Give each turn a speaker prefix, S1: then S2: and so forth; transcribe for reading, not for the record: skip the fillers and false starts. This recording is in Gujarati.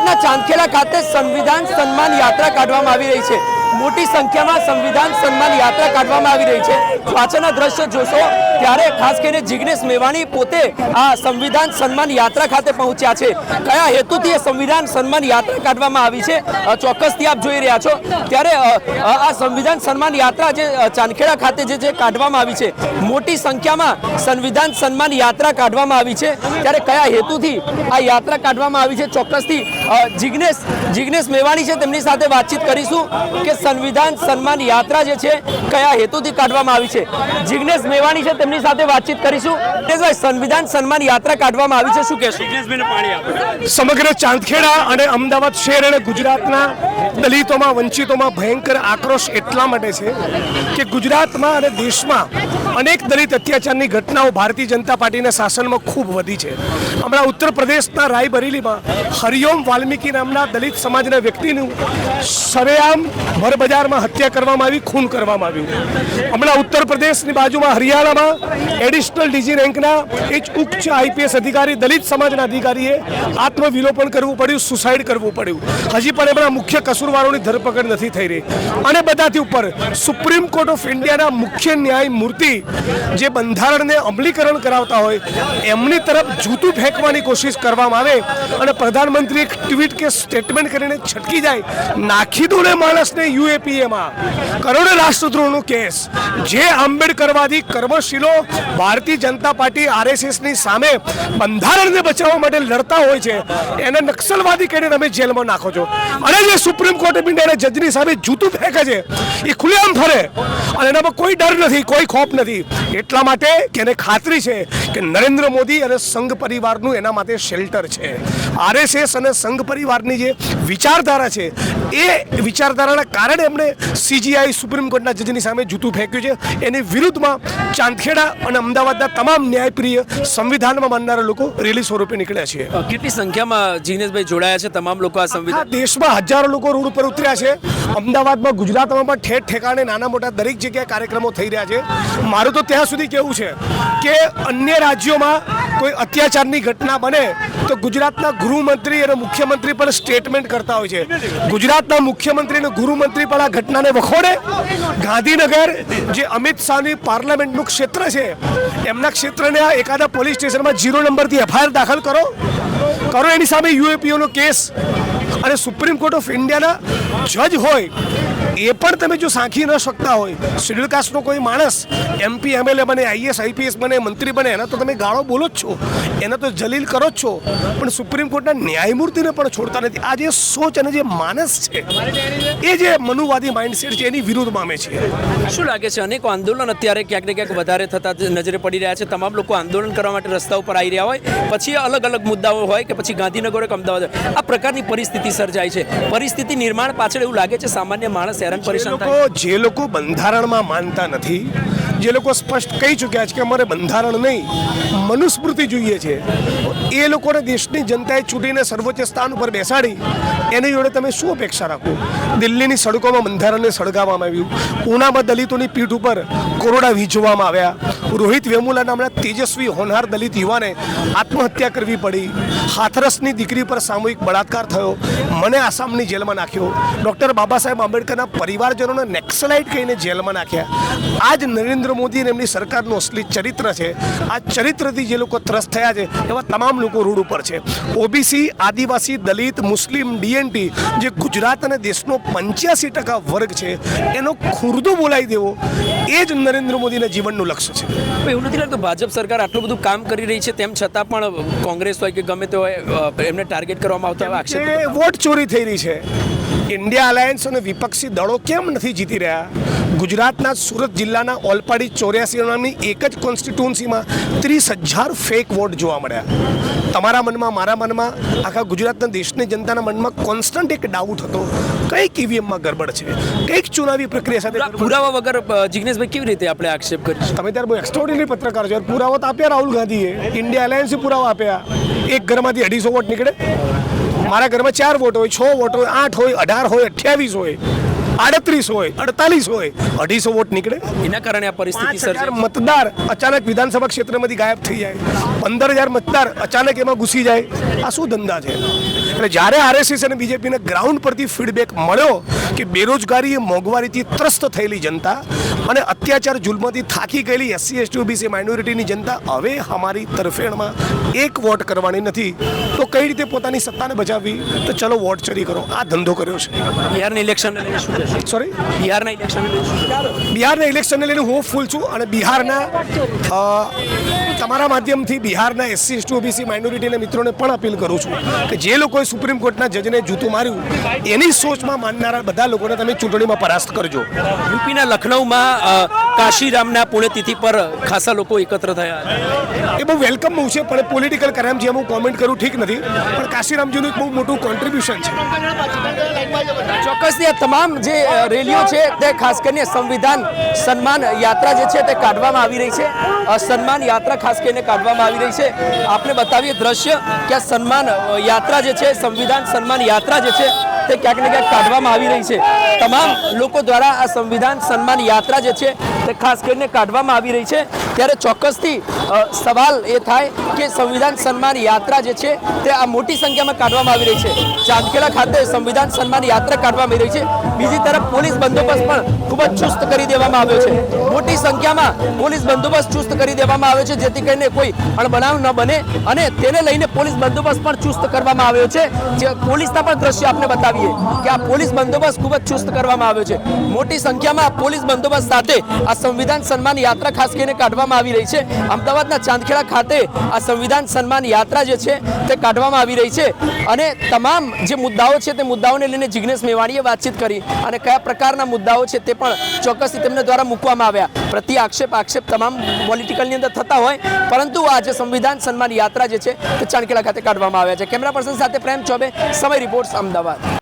S1: અમદાવાદના ચાંદખેડા ખાતે સંવિધાન સન્માન યાત્રા કાઢવામાં આવી રહી છે। મોટી સંખ્યામાં સંવિધાન સન્માન યાત્રા કાઢવામાં આવી રહી છે। પાછળના દ્રશ્ય જોશો ત્યારે ખાસ કરીને જિગ્નેશ મેવાણી પોતે આ સંવિધાન સન્માન યાત્રા ખાતે પહોંચ્યા છે। કયા હેતુથી આ સંવિધાન સન્માન યાત્રા કાઢવામાં આવી છે ચોક્કસથી આપ જોઈ રહ્યા છો। ત્યારે આ સંવિધાન સન્માન યાત્રા જે ચાંદખેડા ખાતે જે કાઢવામાં આવી છે, મોટી સંખ્યામાં સંવિધાન સન્માન યાત્રા કાઢવામાં આવી છે। ત્યારે કયા હેતુથી આ યાત્રા કાઢવામાં આવી છે ચોક્કસથી જિગ્નેશ મેવાણી છે તેમની સાથે વાતચીત કરીશું કે સંવિધાન સન્માન યાત્રા જે છે કયા હેતુથી કાઢવામાં આવી છે। જિગ્નેશ મેવાણી છે તેમની સાથે વાતચીત કરીશું। સંવિધાન સન્માન યાત્રા કાઢવામાં આવી છે, શું કહેશો?
S2: સમગ્ર ચાંદખેડા અને અમદાવાદ શહેર અને ગુજરાતના દલિતોમાં વંચિતોમાં ભયંકર આક્રોશ એટલા માટે છે કે ગુજરાતમાં અને દેશમાં અનેક દલિત અત્યાચારની ઘટનાઓ ભારતીય જનતા પાર્ટીના શાસનમાં ખૂબ વધી છે। હમણાં ઉત્તર પ્રદેશના રાયબરેલીમાં હરિઓમ વાલ્મીકી નામના દલિત સમાજના વ્યક્તિનું સરેઆમ ભર બજારમાં હત્યા કરવામાં આવી, ખૂન કરવામાં આવ્યું। હમણાં ઉત્તર પ્રદેશની બાજુમાં હરિયાણામાં એડિશનલ ડીજી રેન્કના એક ઉચ્ચ આઈપીએસ અધિકારી દલિત સમાજના અધિકારીએ આત્મવિલોપન કરવું પડ્યું, સુસાઇડ કરવું પડ્યું। હજી પણ એમના મુખ્ય કસૂરવારોની ધરપકડ નથી થઈ રહી। અને બધાથી ઉપર સુપ્રીમ કોર્ટ ઓફ ઇન્ડિયાના મુખ્ય ન્યાયમૂર્તિ જે બંધારણને અમલીકરણ કરાવતા હોય એમની તરફ જૂતું ફેંકવાની કોશિશ કરવામાં આવે અને પ્રધાનમંત્રી એક ટ્વીટ કે સ્ટેટમેન્ટ કરીને છટકી જાય, નાખી દો ને માણસને યુએપીએમાં, કરો ને રાષ્ટ્રદ્રોહનો કેસ। જે આંબેડકરવાદી કર્મશીલો ભારતીય જનતા પાર્ટી આરએસએસની સામે બંધારણને બચાવવા માટે લડતા હોય છે એને નક્સલવાદી કહીને તમે જેલમાં નાખો છો। અને જે સુપ્રીમ કોર્ટ ઓફ ઇન્ડિયાના જજની સામે જૂતું ફેંકે છે એ ખુલ્લેઆમ ફરે અને એનામાં કોઈ ડર નથી, કોઈ ખોફ નથી। એટલા માટે કે એને ખાતરી છે કે નરેન્દ્ર મોદી અને સંઘ પરિવારનું એના માટે શેલ્ટર છે। આરએસએસ અને સંઘ પરિવારની જે વિચારધારા છે એ વિચારધારાના કારણે એમણે સીજીઆઈ સુપ્રીમ કોર્ટના જજની સામે જૂતું ફેંક્યું છે। એની વિરુદ્ધમાં ચાંદખેડા અને અમદાવાદના તમામ ન્યાયપ્રિય સંવિધાનમાં માનનારા લોકો રેલી સ્વરૂપે નીકળ્યા છે।
S1: કેટલી સંખ્યામાં જિગ્નેશભાઈ જોડાયા છે તમામ લોકો આ સંવિધાન?
S2: દેશમાં હજારો લોકો રોડ ઉપર ઉતર્યા છે। અમદાવાદમાં, ગુજરાતમાં પણ ઠેર ઠેકાણે નાના મોટા દરેક જગ્યાએ કાર્યક્રમો થઈ રહ્યા છે। મારું તો ત્યાં સુધી કહેવું છે કે અન્ય રાજ્યોમાં કોઈ અત્યાચારની ઘટના બને તો ગુજરાતના ગૃહમંત્રી અને મુખ્યમંત્રી પણ સ્ટેટમેન્ટ કરતા હોય છે। ગુજરાતના મુખ્યમંત્રી અને ગૃહમંત્રી પણ આ ઘટનાને વખોડે। ગાંધીનગર જે અમિત શાહની પાર્લામેન્ટનું ક્ષેત્ર છે એમના ક્ષેત્રને એકાદા પોલીસ સ્ટેશનમાં 0 નંબરથી એફઆઈઆર દાખલ કરો, એની સામે યુએપીઓનો કેસ। અને સુપ્રીમ કોર્ટ ઓફ ઇન્ડિયાના જજ હોય એ પણ તમે જો સાંખી ન શકતા હોય, શેડ્યુલ કાસ્ટનો કોઈ માણસ એમપી એમએલએ બને, આઈએસ આઈપીએસ બને, મંત્રી બને, એના તો તમે ગાળો બોલો જ છો, એના તો જલીલ કરો જ છો, પણ સુપ્રીમ કોર્ટના ન્યાયમૂર્તિને પણ છોડતા નથી। આ જે સોચ અને જે માનસ છે એ જે મનુવાદી માઇન્ડસેટ છે એની વિરુદ્ધમાં અમે છીએ।
S1: શું લાગે છે અનેકો આંદોલન અત્યારે ક્યાંક ને ક્યાંક વધારે થતા નજરે પડી રહ્યા છે? તમામ લોકો આંદોલન કરવા માટે રસ્તા ઉપર આવી રહ્યા હોય, પછી અલગ અલગ મુદ્દાઓ હોય કે પછી ગાંધીનગર હોય કે અમદાવાદ હોય, આ પ્રકારની પરિસ્થિતિ સર્જાય છે। પરિસ્થિતિ નિર્માણ પાછળ એવું લાગે છે સામાન્ય માણસ હેરાન પરેશાન થાય?
S2: જે લોકો બંધારણમાં માનતા નથી, જે લોકો સ્પષ્ટ કહી ચૂક્યા છે કે અમારે બંધારણ નહીં મનુસ્મૃતિ જોઈએ છે, એ લોકોને દેશની જનતાએ ચૂંટીને સર્વોચ્ચ સ્થાન ઉપર બેસાડી એની જોડે તમે શું અપેક્ષા રાખો? દિલ્હીની સડકોમાં બંધારણને સળગાવવામાં આવ્યું, ઉનામાં દલિતોની પીઠ ઉપર કોરોડા વીંચવામાં આવ્યા, રોહિત વેમુલા નામના તેજસ્વી હોનહાર દલિત યુવાને આત્મહત્યા કરવી પડી, હાથરસની દીકરી પર સામૂહિક બળાત્કાર થયો, મને આસામની જેલમાં નાખ્યો, ડૉક્ટર બાબા સાહેબ આંબેડકરના પરિવારજનોને નેક્સલાઇટ કહીને જેલમાં નાખ્યા। આ જ નરેન્દ્ર મોદી અને એમની સરકારનું અસલી ચરિત્ર છે। આ ચરિત્રથી જે લોકો ત્રસ્ત થયા છે એવા તમામ લોકો રોડ ઉપર છે। ઓબીસી, આદિવાસી, દલિત, મુસ્લિમ, ડીએનટી જે ગુજરાત અને દેશનો 85% વર્ગ છે એનો ખુરદો બોલાવી દેવો એ જ નરેન્દ્ર મોદીના જીવનનું લક્ષ્ય છે।
S1: એવું નથી લાગતું ભાજપ સરકાર આટલું બધું કામ કરી રહી છે તેમ છતાં પણ કોંગ્રેસ હોય કે ગમે તે હોય એમને ટાર્ગેટ કરવામાં આવતા હોય? આક્ષેપ
S2: વોટ ચોરી થઈ રહી છે। ઇન્ડિયા અલાયન્સ અને વિપક્ષી દળો કેમ નથી જીતી રહ્યા? ગુજરાતના સુરત જિલ્લાના ઓલપાડી 84 નામની એક જ કોન્સ્ટિટ્યુન્સીમાં 30,000 ફેક વોટ જોવા મળ્યા। તમારા મનમાં, મારા મનમાં, આખા ગુજરાતના દેશની જનતાના મનમાં કોન્સ્ટન્ટ એક ડાઉટ હતો, કંઈક ઈવીએમમાં ગરબડ છે, કંઈક ચુનાવી પ્રક્રિયા સાથે
S1: પુરાવા વગર જિગ્નેશભાઈ કેવી રીતે આપણે આક્ષેપ કરીશું?
S2: તમે ત્યારે બહુ એક્સ્ટ્રાઓર્ડિનરી પત્રકાર છો। પુરાવા તો આપ્યા રાહુલ ગાંધીએ, ઇન્ડિયા અલાયન્સે પુરાવા આપ્યા। એક ઘરમાંથી 250 વોટ નીકળે? મારા ઘરમાં 4 વોટ હોય, 6 વોટ હોય, 8 હોય, 18 હોય, 28 હોય, 38 હોય, 48 હોય, 250 વોટ નીકળે?
S1: એના કારણે આ પરિસ્થિતિ સર્જાય।
S2: મતદાર અચાનક વિધાનસભા ક્ષેત્રમાંથી ગાયબ થઈ જાય, 15,000 મતદાર અચાનક એમાં ઘૂસી જાય, આ શું ધંધા છે? અને જ્યારે આરએસએસ અને બીજેપીને ગ્રાઉન્ડ પરથી ફીડબેક મળ્યો કે બેરોજગારી એ મોંઘવારીથી ત્રસ્ત થયેલી જનતા અને અત્યાચાર જુલ્મથી થાકી ગયેલી એસસી એસટી ઓબીસી માઇનોરિટીની જનતા હવે અમારી તરફેણમાં એક વોટ કરવાની નથી, તો કઈ રીતે પોતાની સત્તાને બચાવવી? તો ચલો વોટ ચોરી કરો. આ ધંધો કર્યો છે.
S1: બિહારના ઇલેક્શન લઈને શું કહેશો?
S2: સોરી,
S1: બિહારના ઇલેક્શન લઈને શું કહેશો?
S2: બિહારના ઇલેક્શનને લઈને હું ફૂલ છું અને બિહારના તમારા માધ્યમથી બિહારના એસસી એસટી ઓબીસી માઇનોરિટીના મિત્રોને પણ અપીલ કરું છું કે જે લોકોએ સુપ્રીમ કોર્ટના જજને જૂતું માર્યું એની સોચમાં માનનારા બધા લોકોને તમે ચૂંટણીમાં પરાસ્ત કરજો.
S1: યુપીના લખનૌમાં કાશીરામના પુણ્યતિથિ પર ખાસા લોકો એકત્ર થયા હતા.
S2: એ બહુ વેલકમ મૂવ છે, પણ પોલિટિકલ કરામ જે હું કોમેન્ટ કરું ઠીક નથી, પણ કાશીરામજીનું એક બહુ મોટું કોન્ટ્રીબ્યુશન છે.
S1: ચોક્કસથી આ તમામ જે રેલીઓ છે તે ખાસ કરીને સંવિધાન સન્માન યાત્રા જે છે તે કાઢવામાં આવી રહી છે. સન્માન યાત્રા ખાસ કરીને કાઢવામાં આવી રહી છે. આપણે બતાવીએ દ્રશ્ય કે આ સન્માન યાત્રા જે છે, સંવિધાન સન્માન યાત્રા જે છે તે ક્યાંક ને ક્યાંક કાઢવામાં આવી રહી છે. તમામ લોકો દ્વારા આ સંવિધાન સન્માન યાત્રા જે છે તે ખાસ કરીને કાઢવામાં આવી રહી છે. ત્યારે ચોક્કસથી સવાલ એ થાય કે સંવિધાન સન્માન યાત્રા જે છે તે આ મોટી સંખ્યામાં કાઢવામાં આવી રહી છે. ચાંદખેડા ખાતે સંવિધાન સન્માન યાત્રા કાઢવામાં આવી રહી છે. બીજી તરફ પોલીસ બંદોબસ્ત પણ ખૂબ જ ચુસ્ત કરી દેવામાં આવ્યો છે. મોટી સંખ્યામાં પોલીસ બંદોબસ્ત ચુસ્ત કરી દેવામાં આવ્યો છે, જેથી કરીને કોઈ અણબનાવ ન બને અને તેને લઈને પોલીસ બંદોબસ્ત પણ ચુસ્ત કરવામાં આવ્યો છે. જે પોલીસના પણ દ્રશ્ય આપણે બતાવીએ કે આ પોલીસ બંદોબસ્ત ખૂબ જ ચુસ્ત કરવામાં આવ્યો છે. મોટી સંખ્યામાં પોલીસ બંદોબસ્ત સાથે આ સંવિધાન સન્માન યાત્રા ખાસ કરીને કાઢવામાં આવી રહી છે. અમદાવાદના ચાંદખેડા ખાતે આ સંવિધાન સન્માન યાત્રા જે છે તે કાઢવામાં આવી રહી છે અને તમામ જે મુદ્દાઓ છે તે મુદ્દાઓને લઈને જિગ્નેશ મેવાણીએ વાતચીત કરી અને કયા પ્રકારના મુદ્દાઓ છે તે પણ ચોક્કસથી તેમને દ્વારા મૂકવામાં આવ્યા. પ્રતિ આક્ષેપ તમામ પોલિટિકલની અંદર થતા હોય, પરંતુ આ જે સંવિધાન સન્માન યાત્રા જે છે તે ચાંદખેડા ખાતે કાઢવામાં આવ્યા છે. કેમેરા પર્સન સાથે પ્રેમ ચોબે, સમય રિપોર્ટ્સ, અમદાવાદ.